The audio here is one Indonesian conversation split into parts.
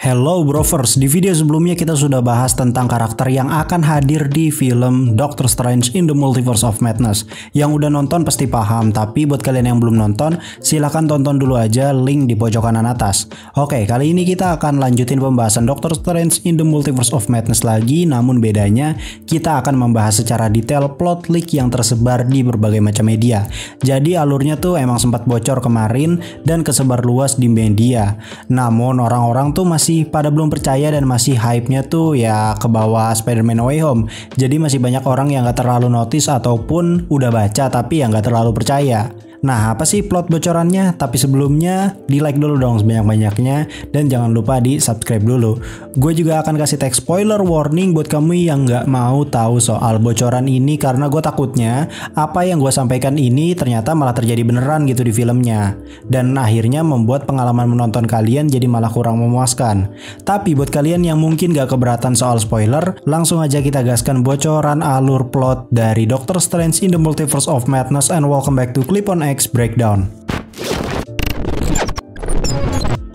Hello Brovers, di video sebelumnya kita sudah bahas tentang karakter yang akan hadir di film Doctor Strange in the Multiverse of Madness. Yang udah nonton pasti paham, tapi buat kalian yang belum nonton, silahkan tonton dulu aja link di pojok kanan atas. Oke, kali ini kita akan lanjutin pembahasan Doctor Strange in the Multiverse of Madness lagi, namun bedanya kita akan membahas secara detail plot leak yang tersebar di berbagai macam media. Jadi alurnya tuh emang sempat bocor kemarin dan kesebar luas di media. Namun orang-orang tuh masih pada belum percaya dan masih hype-nya tuh ya ke bawah Spider-Man No Way Home. Jadi masih banyak orang yang gak terlalu notice ataupun udah baca tapi yang gak terlalu percaya. Nah, apa sih plot bocorannya? Tapi sebelumnya di like dulu dong sebanyak-banyaknya dan jangan lupa di subscribe dulu. Gue juga akan kasih tag spoiler warning buat kamu yang gak mau tahu soal bocoran ini, karena gue takutnya apa yang gue sampaikan ini ternyata malah terjadi beneran gitu di filmnya, dan akhirnya membuat pengalaman menonton kalian jadi malah kurang memuaskan. Tapi buat kalian yang mungkin gak keberatan soal spoiler, langsung aja kita gaskan bocoran alur plot dari Doctor Strange in the Multiverse of Madness, and welcome back to Clip on X Breakdown.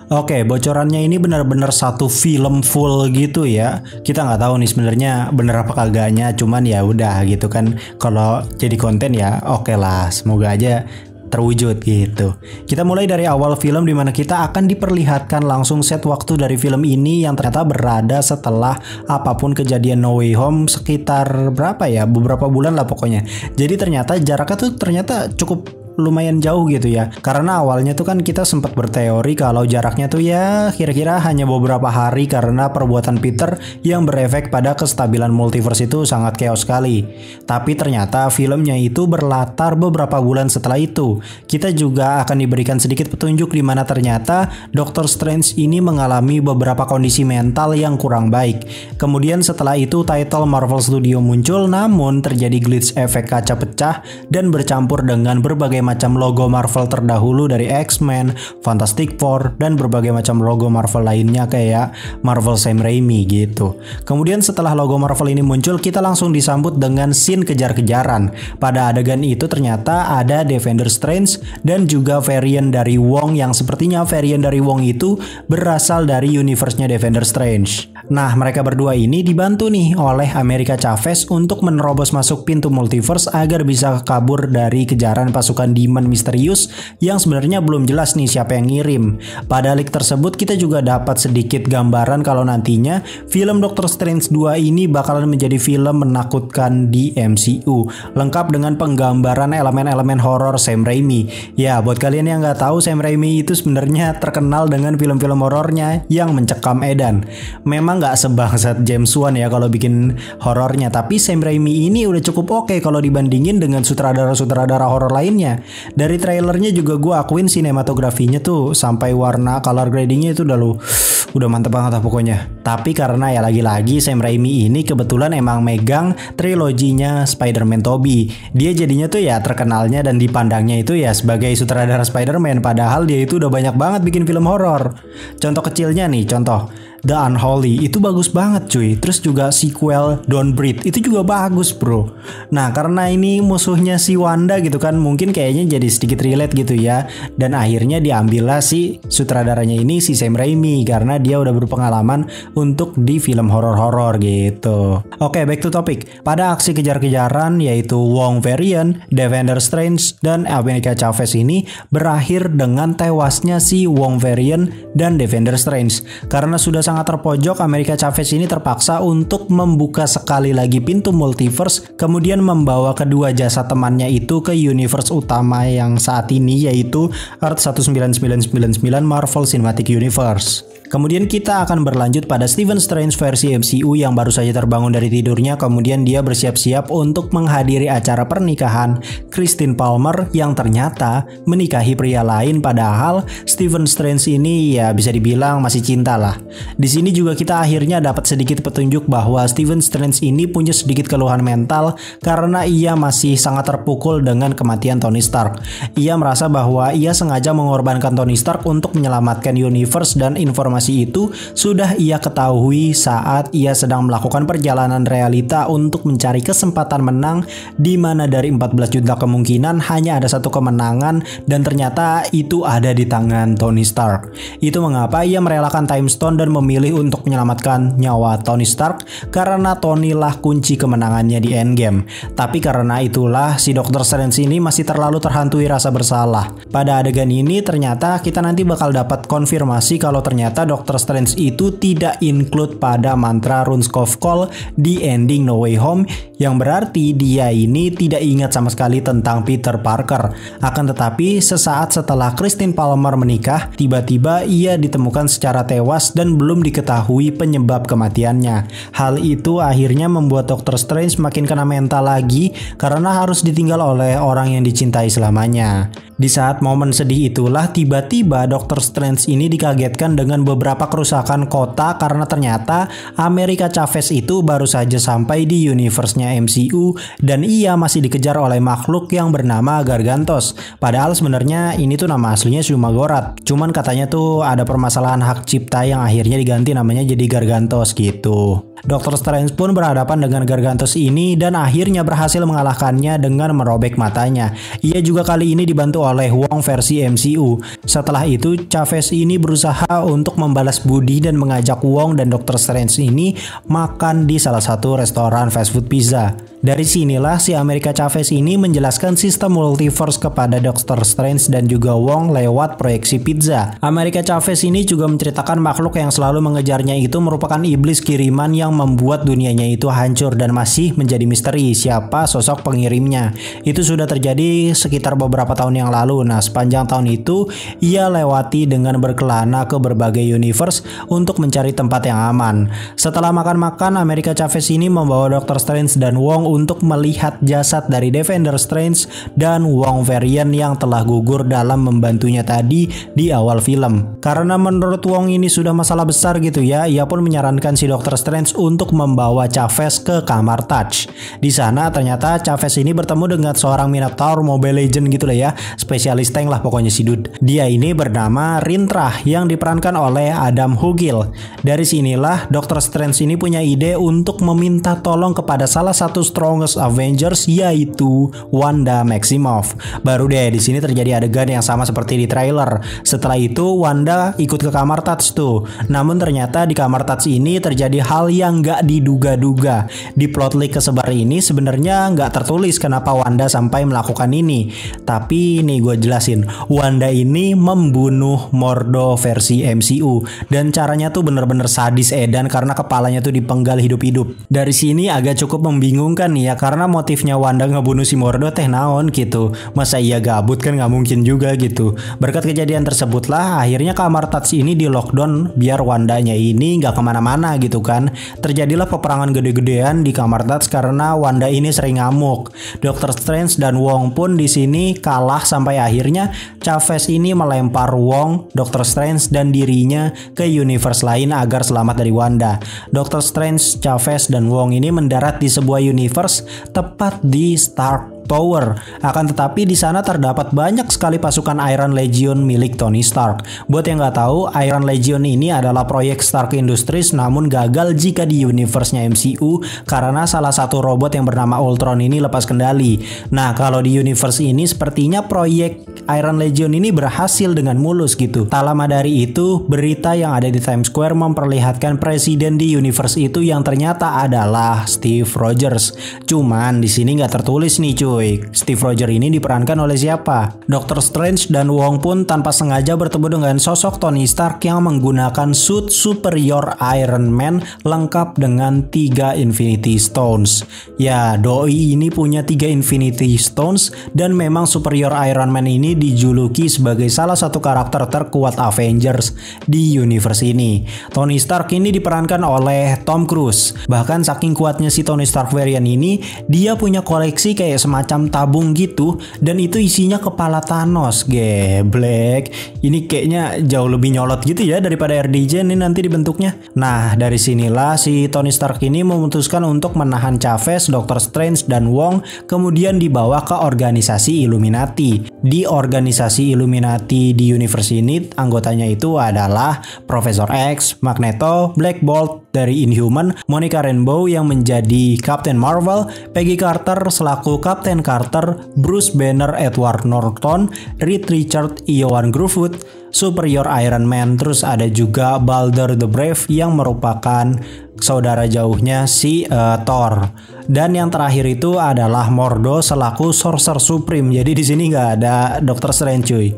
Oke, bocorannya ini benar-benar satu film full gitu ya. Kita nggak tahu nih sebenarnya bener apa kagaknya, cuman ya udah gitu kan. Kalau jadi konten ya oke lah, semoga aja terwujud gitu. Kita mulai dari awal film di mana kita akan diperlihatkan langsung set waktu dari film ini yang ternyata berada setelah apapun kejadian No Way Home sekitar berapa ya? Beberapa bulan lah pokoknya. Jadi ternyata jaraknya tuh ternyata cukup lumayan jauh gitu ya, karena awalnya tuh kan kita sempat berteori kalau jaraknya tuh ya kira-kira hanya beberapa hari karena perbuatan Peter yang berefek pada kestabilan multiverse itu sangat chaos sekali. Tapi ternyata filmnya itu berlatar beberapa bulan setelah itu. Kita juga akan diberikan sedikit petunjuk di mana ternyata Doctor Strange ini mengalami beberapa kondisi mental yang kurang baik. Kemudian setelah itu title Marvel Studio muncul, namun terjadi glitch efek kaca pecah dan bercampur dengan berbagai macam logo Marvel terdahulu dari X-Men, Fantastic Four, dan berbagai macam logo Marvel lainnya kayak Marvel Sam Raimi gitu. Kemudian setelah logo Marvel ini muncul, kita langsung disambut dengan scene kejar-kejaran. Pada adegan itu ternyata ada Defender Strange dan juga varian dari Wong, yang sepertinya varian dari Wong itu berasal dari universe-nya Defender Strange. Nah, mereka berdua ini dibantu nih oleh America Chavez untuk menerobos masuk pintu multiverse agar bisa kabur dari kejaran pasukan Demon misterius yang sebenarnya belum jelas nih siapa yang ngirim. Pada leak tersebut kita juga dapat sedikit gambaran kalau nantinya film Doctor Strange 2 ini bakalan menjadi film menakutkan di MCU, lengkap dengan penggambaran elemen-elemen horor Sam Raimi. Ya, buat kalian yang nggak tahu, Sam Raimi itu sebenarnya terkenal dengan film-film horornya yang mencekam edan. Memang nggak sebangsat James Wan ya kalau bikin horornya, tapi Sam Raimi ini udah cukup oke kalau dibandingin dengan sutradara-sutradara horor lainnya. Dari trailernya juga gue akuin sinematografinya tuh sampai warna color gradingnya itu udah mantep banget lah pokoknya. Tapi karena ya lagi-lagi Sam Raimi ini kebetulan emang megang triloginya Spider-Man Tobey, dia jadinya tuh ya terkenalnya dan dipandangnya itu ya sebagai sutradara Spider-Man, padahal dia itu udah banyak banget bikin film horor. Contoh kecilnya nih, contoh The Unholy itu bagus banget cuy. Terus juga sequel Don't Breathe itu juga bagus bro. Nah, karena ini musuhnya si Wanda gitu kan, mungkin kayaknya jadi sedikit relate gitu ya. Dan akhirnya diambillah si sutradaranya ini si Sam Raimi karena dia udah berpengalaman untuk di film horor-horor gitu. Oke, back to topic. Pada aksi kejar-kejaran yaitu Wong variant, Defender Strange, dan America Chavez ini berakhir dengan tewasnya si Wong variant dan Defender Strange. Karena sudah sangat terpojok, America Chavez ini terpaksa untuk membuka sekali lagi pintu multiverse, kemudian membawa kedua jasad temannya itu ke universe utama yang saat ini yaitu Earth 19999 Marvel Cinematic Universe. Kemudian kita akan berlanjut pada Stephen Strange versi MCU yang baru saja terbangun dari tidurnya, kemudian dia bersiap-siap untuk menghadiri acara pernikahan Christine Palmer yang ternyata menikahi pria lain, padahal Stephen Strange ini ya bisa dibilang masih cinta lah. Di sini juga kita akhirnya dapat sedikit petunjuk bahwa Stephen Strange ini punya sedikit keluhan mental karena ia masih sangat terpukul dengan kematian Tony Stark. Ia merasa bahwa ia sengaja mengorbankan Tony Stark untuk menyelamatkan universe dan informasi informasi itu sudah ia ketahui saat ia sedang melakukan perjalanan realita untuk mencari kesempatan menang, di mana dari 14 juta kemungkinan hanya ada satu kemenangan dan ternyata itu ada di tangan Tony Stark. Itu mengapa ia merelakan Time Stone dan memilih untuk menyelamatkan nyawa Tony Stark, karena Tony lah kunci kemenangannya di Endgame. Tapi karena itulah si Doctor Strange ini masih terlalu terhantui rasa bersalah. Pada adegan ini ternyata kita nanti bakal dapat konfirmasi kalau ternyata Doctor Strange itu tidak include pada mantra Runes of Call di ending No Way Home, yang berarti dia ini tidak ingat sama sekali tentang Peter Parker. Akan tetapi sesaat setelah Christine Palmer menikah, tiba-tiba ia ditemukan secara tewas dan belum diketahui penyebab kematiannya. Hal itu akhirnya membuat Doctor Strange makin kena mental lagi karena harus ditinggal oleh orang yang dicintai selamanya. Di saat momen sedih itulah tiba-tiba Doctor Strange ini dikagetkan dengan beberapa kerusakan kota karena ternyata America Chavez itu baru saja sampai di universe-nya MCU dan ia masih dikejar oleh makhluk yang bernama Gargantos. Padahal sebenarnya ini tuh nama aslinya Shumagorath. Cuman katanya tuh ada permasalahan hak cipta yang akhirnya diganti namanya jadi Gargantos gitu. Doctor Strange pun berhadapan dengan Gargantos ini dan akhirnya berhasil mengalahkannya dengan merobek matanya. Ia juga kali ini dibantu oleh Wong versi MCU. Setelah itu Chavez ini berusaha untuk membalas budi dan mengajak Wong dan Doctor Strange ini makan di salah satu restoran fast food pizza. Dari sinilah si America Chavez ini menjelaskan sistem multiverse kepada Doctor Strange dan juga Wong lewat proyeksi pizza. America Chavez ini juga menceritakan makhluk yang selalu mengejarnya itu merupakan iblis kiriman yang membuat dunianya itu hancur dan masih menjadi misteri siapa sosok pengirimnya. Itu sudah terjadi sekitar beberapa tahun yang lalu. Nah, sepanjang tahun itu ia lewati dengan berkelana ke berbagai universe untuk mencari tempat yang aman. Setelah makan-makan, America Chavez ini membawa Doctor Strange dan Wong untuk melihat jasad dari Defender Strange dan Wong varian yang telah gugur dalam membantunya tadi di awal film. Karena menurut Wong ini sudah masalah besar gitu ya, ia pun menyarankan si Doctor Strange untuk membawa Chavez ke kamar Touch. Di sana ternyata Chavez ini bertemu dengan seorang Minotaur Mobile Legend gitu lah ya, spesialis tank lah pokoknya si dude. Dia ini bernama Rintrah yang diperankan oleh Adam Hugil. Dari sinilah Doctor Strange ini punya ide untuk meminta tolong kepada salah satu strongest Avengers, yaitu Wanda Maximoff. Baru deh di sini terjadi adegan yang sama seperti di trailer. Setelah itu Wanda ikut ke kamar Touch tuh. Namun ternyata di kamar Touch ini terjadi hal yang gak diduga-duga. Di plot leak kesebar ini sebenarnya gak tertulis kenapa Wanda sampai melakukan ini. Tapi nih gue jelasin. Wanda ini membunuh Mordo versi MCU dan caranya tuh bener-bener sadis edan karena kepalanya tuh dipenggal hidup-hidup. Dari sini agak cukup membingungkan nih ya, karena motifnya Wanda ngebunuh si Mordo teh naon gitu. Masa iya gabut kan, nggak mungkin juga gitu. Berkat kejadian tersebutlah akhirnya kamar Touch ini di lockdown biar Wandanya ini nggak kemana-mana gitu kan. Terjadilah peperangan gede-gedean di kamar Touch karena Wanda ini sering ngamuk. Doctor Strange dan Wong pun di sini kalah sampai akhirnya Chavez ini melempar Wong, Doctor Strange dan dirinya ke universe lain agar selamat dari Wanda. Doctor Strange, Chavez dan Wong ini mendarat di sebuah universe tepat di Stark Tower. Akan tetapi di sana terdapat banyak sekali pasukan Iron Legion milik Tony Stark. Buat yang nggak tahu, Iron Legion ini adalah proyek Stark Industries namun gagal jika di universe-nya MCU karena salah satu robot yang bernama Ultron ini lepas kendali. Nah, kalau di universe ini sepertinya proyek Iron Legion ini berhasil dengan mulus gitu. Tak lama dari itu, berita yang ada di Times Square memperlihatkan presiden di universe itu yang ternyata adalah Steve Rogers. Cuman di sini nggak tertulis nih cuy. Steve Rogers ini diperankan oleh siapa? Doctor Strange dan Wong pun tanpa sengaja bertemu dengan sosok Tony Stark yang menggunakan suit superior Iron Man lengkap dengan 3 Infinity Stones. Ya, doi ini punya 3 Infinity Stones dan memang superior Iron Man ini dijuluki sebagai salah satu karakter terkuat Avengers di universe ini. Tony Stark ini diperankan oleh Tom Cruise. Bahkan saking kuatnya si Tony Stark varian ini, dia punya koleksi kayak semacam semacam tabung gitu, dan itu isinya kepala Thanos. Geblek. Ini kayaknya jauh lebih nyolot gitu ya daripada RDJ ini nanti dibentuknya. Nah, dari sinilah si Tony Stark ini memutuskan untuk menahan Chavez, Doctor Strange, dan Wong, kemudian dibawa ke organisasi Illuminati. Di organisasi Illuminati di universe ini, anggotanya itu adalah Profesor X, Magneto, Black Bolt dari Inhuman, Monica Rambeau yang menjadi Captain Marvel, Peggy Carter selaku Captain Carter, Bruce Banner, Edward Norton, Reed Richards, Ioan Gruffudd, Superior Iron Man, terus ada juga Balder the Brave yang merupakan saudara jauhnya si Thor. Dan yang terakhir itu adalah Mordo selaku Sorcerer Supreme. Jadi di sini nggak ada Doctor Strange cuy.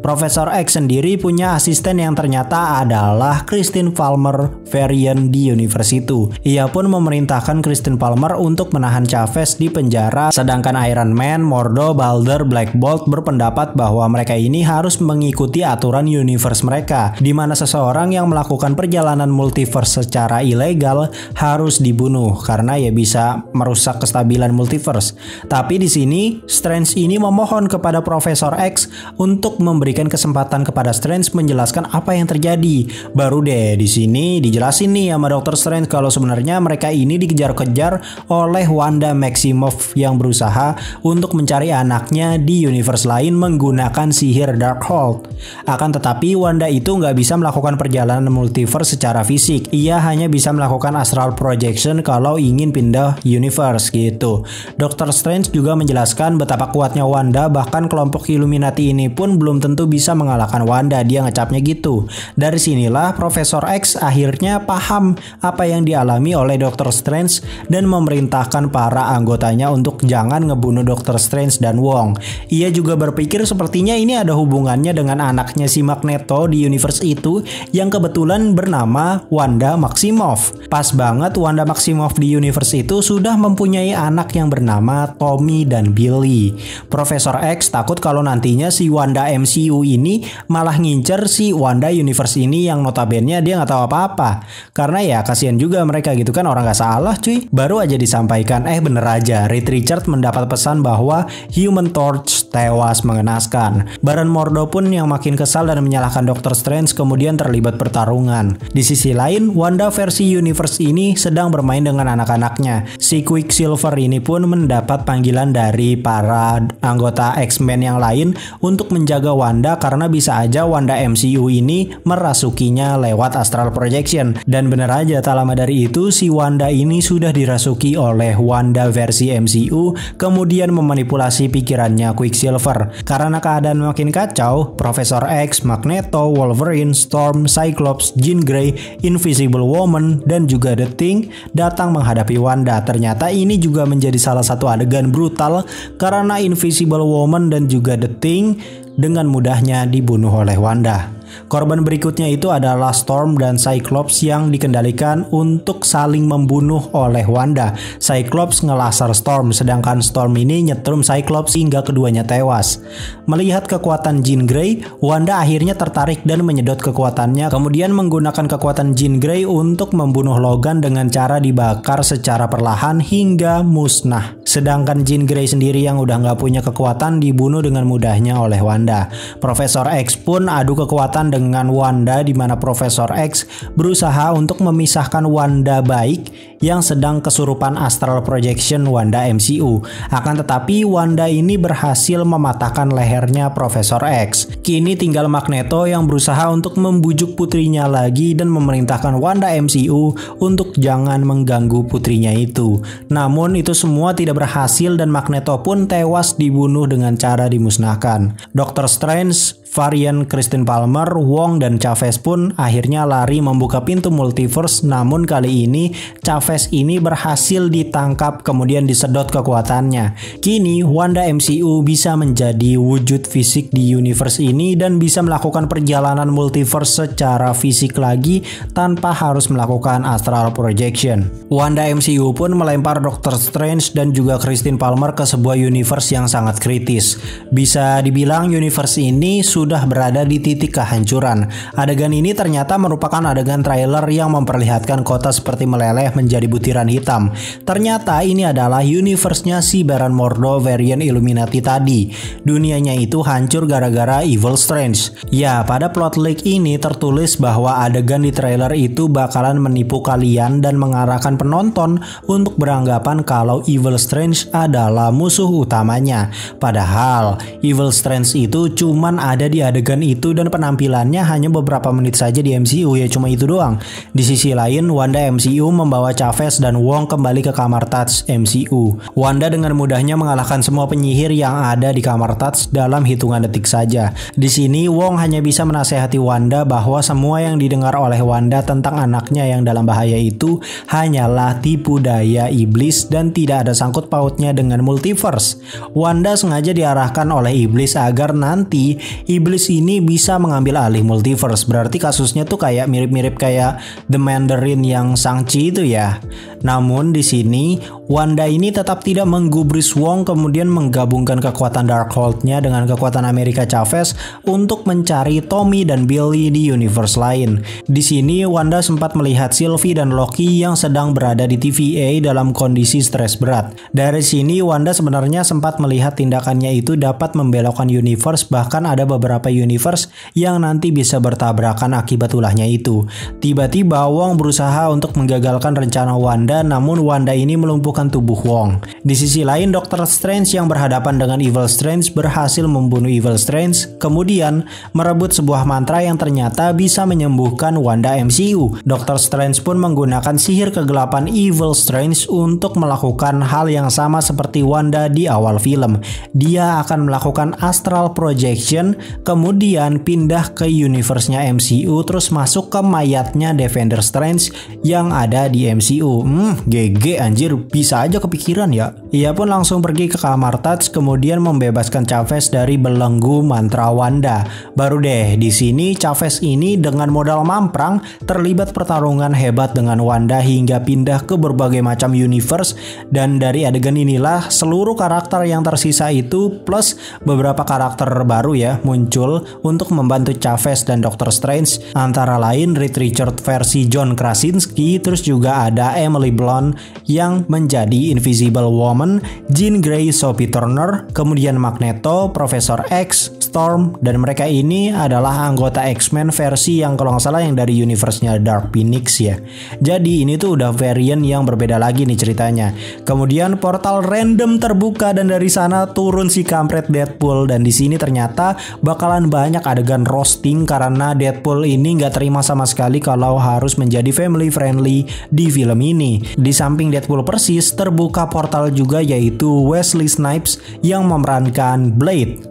Profesor X sendiri punya asisten yang ternyata adalah Christine Palmer varian di universe itu. Ia pun memerintahkan Christine Palmer untuk menahan Chavez di penjara, sedangkan Iron Man, Mordo, Balder, Black Bolt berpendapat bahwa mereka ini harus mengikuti aturan universe mereka, di mana seseorang yang melakukan perjalanan multiverse secara ilegal harus dibunuh karena ya bisa merusak kestabilan multiverse. Tapi di sini Strange ini memohon kepada Profesor X untuk memberikan kesempatan kepada Strange menjelaskan apa yang terjadi. Baru deh di sini dijelasin nih sama Dr. Strange kalau sebenarnya mereka ini dikejar-kejar oleh Wanda Maximoff yang berusaha untuk mencari anaknya di universe lain menggunakan sihir Darkhold. Akan tetapi Wanda itu nggak bisa melakukan perjalanan multiverse secara fisik. Ia hanya bisa melakukan astral projection kalau ingin pindah universe gitu. Dr. Strange juga menjelaskan betapa kuatnya Wanda, bahkan kelompok Illuminati ini pun belum tentu bisa mengalahkan Wanda, dia ngecapnya gitu. Dari sinilah Profesor X akhirnya paham apa yang dialami oleh Dr. Strange dan memerintahkan para anggotanya untuk jangan ngebunuh Dr. Strange dan Wong. Ia juga berpikir sepertinya ini ada hubungannya dengan anaknya si Magneto di universe itu yang kebetulan bernama Wanda Maximoff. Pas banget Wanda Maximoff di universe itu sudah mempunyai anak yang bernama Tommy dan Billy. Profesor X takut kalau nantinya si Wanda MCU ini malah ngincer si Wanda universe ini yang notabene dia nggak tahu apa-apa. Karena ya kasihan juga mereka gitu kan, orang nggak salah cuy. Baru aja disampaikan, bener aja Reed Richards mendapat pesan bahwa Human Torch tewas mengenaskan. Baron Mordo pun yang makin kesal dan menyalahkan Dr. Strange kemudian terlibat pertarungan. Di sisi lain, Wanda versi universe ini sedang bermain dengan anak-anaknya. Si Quicksilver ini pun mendapat panggilan dari para anggota X-Men yang lain untuk menjaga Wanda karena bisa aja Wanda MCU ini merasukinya lewat astral projection. Dan bener aja tak lama dari itu si Wanda ini sudah dirasuki oleh Wanda versi MCU kemudian memanipulasi pikirannya Quicksilver. Karena keadaan makin kacau, Profesor X, Magneto, Wolverine, Storm, Cyclops, Jean Grey, Invisible Woman, dan juga The Thing datang menghadapi Wanda. Ternyata ini juga menjadi salah satu adegan brutal karena Invisible Woman dan juga The Thing dengan mudahnya dibunuh oleh Wanda. Korban berikutnya itu adalah Storm dan Cyclops yang dikendalikan untuk saling membunuh oleh Wanda. Cyclops ngelaser Storm, sedangkan Storm ini nyetrum Cyclops hingga keduanya tewas. Melihat kekuatan Jean Grey, Wanda akhirnya tertarik dan menyedot kekuatannya, kemudian menggunakan kekuatan Jean Grey untuk membunuh Logan dengan cara dibakar secara perlahan hingga musnah. Sedangkan Jean Grey sendiri yang udah nggak punya kekuatan dibunuh dengan mudahnya oleh Wanda. Profesor X pun adu kekuatan dengan Wanda, di mana Profesor X berusaha untuk memisahkan Wanda baik yang sedang kesurupan astral projection Wanda MCU. Akan tetapi Wanda ini berhasil mematahkan lehernya Profesor X. Kini tinggal Magneto yang berusaha untuk membujuk putrinya lagi dan memerintahkan Wanda MCU untuk jangan mengganggu putrinya itu. Namun itu semua tidak berhasil dan Magneto pun tewas dibunuh dengan cara dimusnahkan. Dr. Strange, varian Christine Palmer, Wong, dan Chavez pun akhirnya lari membuka pintu multiverse, namun kali ini Chavez ini berhasil ditangkap kemudian disedot kekuatannya. Kini Wanda MCU bisa menjadi wujud fisik di universe ini dan bisa melakukan perjalanan multiverse secara fisik lagi tanpa harus melakukan astral projection. Wanda MCU pun melempar Dr. Strange dan juga Christine Palmer ke sebuah universe yang sangat kritis. Bisa dibilang universe ini sudah berada di titik kehancuran. Adegan ini ternyata merupakan adegan trailer yang memperlihatkan kota seperti meleleh menjadi butiran hitam. Ternyata ini adalah universe-nya si Baron Mordo varian Illuminati tadi. Dunianya itu hancur gara-gara Evil Strange. Ya, pada plot leak ini tertulis bahwa adegan di trailer itu bakalan menipu kalian dan mengarahkan penonton untuk beranggapan kalau Evil Strange adalah musuh utamanya. Padahal Evil Strange itu cuman ada di adegan itu dan penampilannya hanya beberapa menit saja di MCU, ya cuma itu doang. Di sisi lain, Wanda MCU membawa Chavez dan Wong kembali ke kamar Touch MCU. Wanda dengan mudahnya mengalahkan semua penyihir yang ada di kamar Touch dalam hitungan detik saja. Di sini Wong hanya bisa menasehati Wanda bahwa semua yang didengar oleh Wanda tentang anaknya yang dalam bahaya itu hanyalah tipu daya iblis dan tidak ada sangkut pautnya dengan multiverse. Wanda sengaja diarahkan oleh iblis agar nanti iblis ini bisa mengambil alih multiverse. Berarti kasusnya tuh kayak mirip-mirip kayak The Mandarin yang Shang-Chi itu ya. Namun di sini Wanda ini tetap tidak menggubris Wong kemudian menggabungkan kekuatan Darkhold-nya dengan kekuatan America Chavez untuk mencari Tommy dan Billy di universe lain. Di sini Wanda sempat melihat Sylvie dan Loki yang sedang berada di TVA dalam kondisi stres berat. Dari sini Wanda sebenarnya sempat melihat tindakannya itu dapat membelokkan universe, bahkan ada beberapa universe yang nanti bisa bertabrakan akibat ulahnya itu. Tiba-tiba Wong berusaha untuk menggagalkan rencana Wanda, namun Wanda ini melumpuhkan tubuh Wong. Di sisi lain, Doctor Strange yang berhadapan dengan Evil Strange berhasil membunuh Evil Strange, kemudian merebut sebuah mantra yang ternyata bisa menyembuhkan Wanda MCU. Doctor Strange pun menggunakan sihir kegelapan Evil Strange untuk melakukan hal yang sama seperti Wanda di awal film. Dia akan melakukan astral projection, kemudian pindah ke universe-nya MCU, terus masuk ke mayatnya Defender Strange yang ada di MCU. GG anjir, bisa aja kepikiran ya. Ia pun langsung pergi ke kamar Touch, kemudian membebaskan Chavez dari belenggu mantra Wanda. Baru deh di sini Chavez ini dengan modal mamprang terlibat pertarungan hebat dengan Wanda hingga pindah ke berbagai macam universe, dan dari adegan inilah seluruh karakter yang tersisa itu plus beberapa karakter baru ya muncul untuk membantu Chavez dan Doctor Strange, antara lain Reed Richards versi John Krasinski, terus juga ada Emily Blunt yang menjadi Invisible Woman, Jean Grey, Sophie Turner, kemudian Magneto, Profesor X, Storm, dan mereka ini adalah anggota X-Men versi yang kalau nggak salah yang dari universe-nya Dark Phoenix ya. Jadi ini tuh udah variant yang berbeda lagi nih ceritanya. Kemudian portal random terbuka dan dari sana turun si kampret Deadpool, dan di sini ternyata bakalan banyak adegan roasting karena Deadpool ini nggak terima sama sekali kalau harus menjadi family friendly di film ini. Di samping Deadpool persis terbuka portal juga yaitu Wesley Snipes yang memerankan Blade.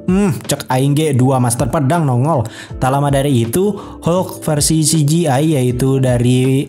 Cek aing ge 2 master pedang nongol. Tak lama dari itu Hulk versi CGI yaitu dari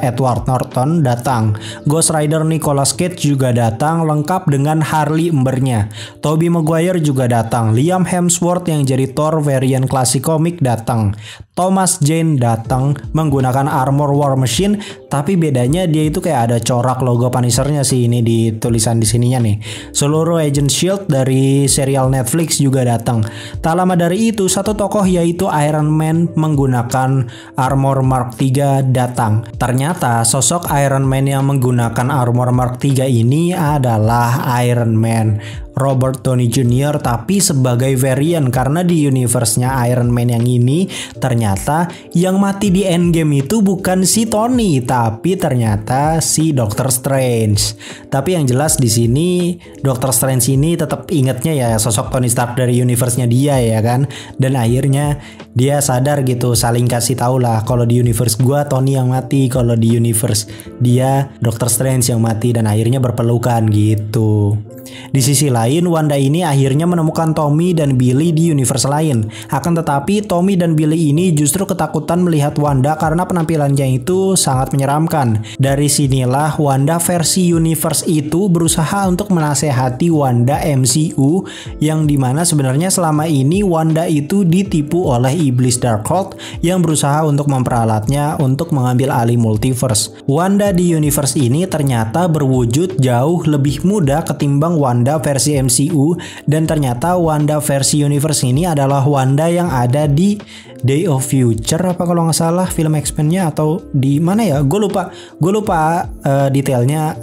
Edward Norton datang. Ghost Rider Nicolas Cage juga datang lengkap dengan Harley embernya. Tobey Maguire juga datang. Liam Hemsworth yang jadi Thor variant klasik komik datang. Thomas Jane datang menggunakan armor War Machine, tapi bedanya dia itu kayak ada corak logo Punisher-nya sih ini di tulisan di sininya nih. Seluruh Agent Shield dari serial Netflix juga datang. Tak lama dari itu satu tokoh yaitu Iron Man menggunakan armor Mark III datang. Ternyata sosok Iron Man yang menggunakan armor Mark III ini adalah Iron Man Robert Downey Jr. tapi sebagai variant, karena di universe-nya Iron Man yang ini ternyata yang mati di Endgame itu bukan si Tony tapi ternyata si Doctor Strange. Tapi yang jelas di sini Doctor Strange ini tetap ingetnya ya sosok Tony Stark dari universe-nya dia ya kan, dan akhirnya dia sadar gitu, saling kasih tahu lah kalau di universe gua Tony yang mati, kalau di universe dia Doctor Strange yang mati, dan akhirnya berpelukan gitu. Di sisi lain, Wanda ini akhirnya menemukan Tommy dan Billy di universe lain. Akan tetapi Tommy dan Billy ini justru ketakutan melihat Wanda karena penampilannya itu sangat menyeramkan. Dari sinilah Wanda versi universe itu berusaha untuk menasehati Wanda MCU, yang dimana sebenarnya selama ini Wanda itu ditipu oleh iblis Darkhold yang berusaha untuk memperalatnya untuk mengambil alih multiverse. Wanda di universe ini ternyata berwujud jauh lebih muda ketimbang Wanda versi di MCU, dan ternyata Wanda versi universe ini adalah Wanda yang ada di Day of Future apa kalau nggak salah film X-Men-nya, atau di mana ya? Gue lupa detailnya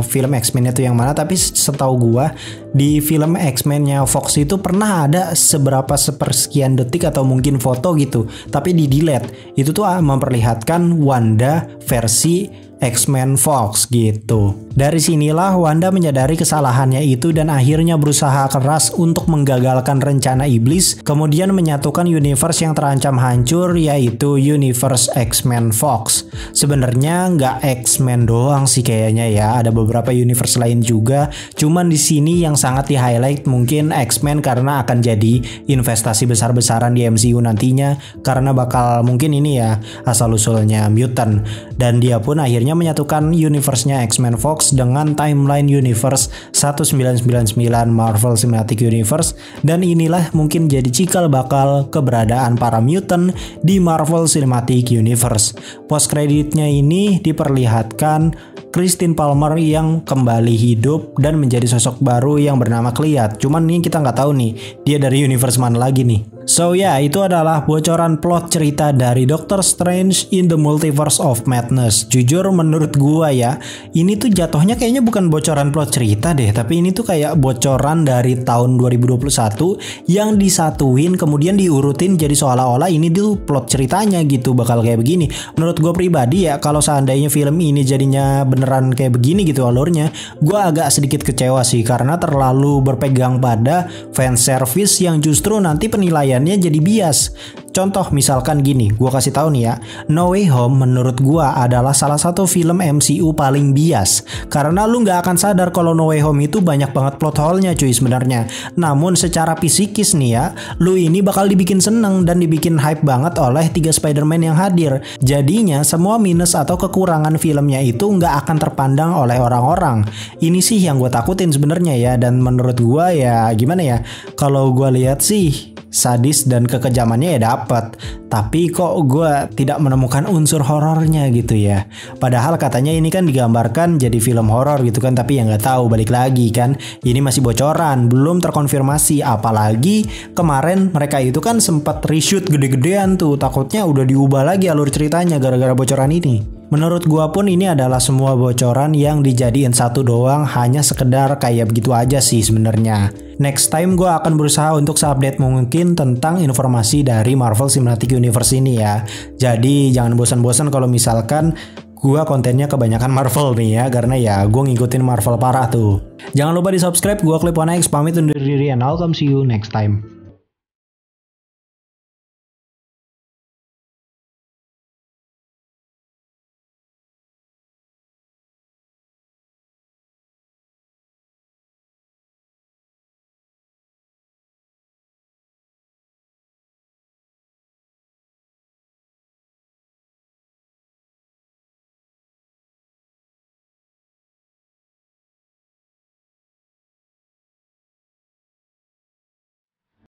film X-Men itu yang mana, tapi setahu gue di film X-Men-nya Fox itu pernah ada sepersekian detik atau mungkin foto gitu, tapi di delete. Itu tuh memperlihatkan Wanda versi X-Men Fox gitu. Dari sinilah Wanda menyadari kesalahannya itu dan akhirnya berusaha keras untuk menggagalkan rencana iblis, kemudian menyatukan universe yang terancam hancur, yaitu universe X-Men Fox. Sebenarnya nggak X-Men doang sih kayaknya ya, ada beberapa universe lain juga. Cuman di sini yang sangat di highlight mungkin X-Men karena akan jadi investasi besar-besaran di MCU nantinya, karena bakal mungkin ini ya asal usulnya mutant, dan dia pun akhirnya menyatukan universe-nya X-Men Fox dengan timeline universe 1999 Marvel Cinematic Universe, dan inilah mungkin jadi cikal bakal keberadaan para mutant di Marvel Cinematic Universe. Post kreditnya ini diperlihatkan Christine Palmer yang kembali hidup dan menjadi sosok baru yang bernama Cleat. Cuman ini kita nggak tahu nih dia dari universe mana lagi nih. So ya, itu adalah bocoran plot cerita dari Doctor Strange in the Multiverse of Madness. Jujur menurut gua ya, ini tuh jatuhnya kayaknya bukan bocoran plot cerita deh, tapi ini tuh kayak bocoran dari tahun 2021 yang disatuin kemudian diurutin jadi seolah-olah ini tuh plot ceritanya gitu, bakal kayak begini. Menurut gua pribadi ya, kalau seandainya film ini jadinya beneran kayak begini gitu alurnya, gua agak sedikit kecewa sih karena terlalu berpegang pada fan service yang justru nanti penilaian jadi bias. Contoh misalkan gini, gua kasih tahu nih ya, No Way Home menurut gua adalah salah satu film MCU paling bias, karena lu nggak akan sadar kalau No Way Home itu banyak banget plot hole-nya cuy sebenarnya. Namun secara psikis nih ya, lu ini bakal dibikin seneng dan dibikin hype banget oleh 3 Spider-Man yang hadir. Jadinya semua minus atau kekurangan filmnya itu nggak akan terpandang oleh orang-orang. Ini sih yang gue takutin sebenarnya ya, dan menurut gua ya gimana ya, kalau gua lihat sih sadis dan kekejamannya ya dapat, tapi kok gue tidak menemukan unsur horornya gitu ya. Padahal katanya ini kan digambarkan jadi film horor gitu kan, tapi ya nggak tahu, balik lagi kan ini masih bocoran, belum terkonfirmasi. Apalagi kemarin mereka itu kan sempat reshoot gede-gedean tuh, takutnya udah diubah lagi alur ceritanya gara-gara bocoran ini. Menurut gua pun ini adalah semua bocoran yang dijadiin satu doang, hanya sekedar kayak begitu aja sih sebenarnya. Next time gua akan berusaha untuk seupdate mungkin tentang informasi dari Marvel Cinematic Universe ini ya. Jadi jangan bosan-bosan kalau misalkan gua kontennya kebanyakan Marvel nih ya, karena ya gua ngikutin Marvel parah tuh. Jangan lupa di subscribe. Gua Clip1X pamit undur diri and I'll come see you next time.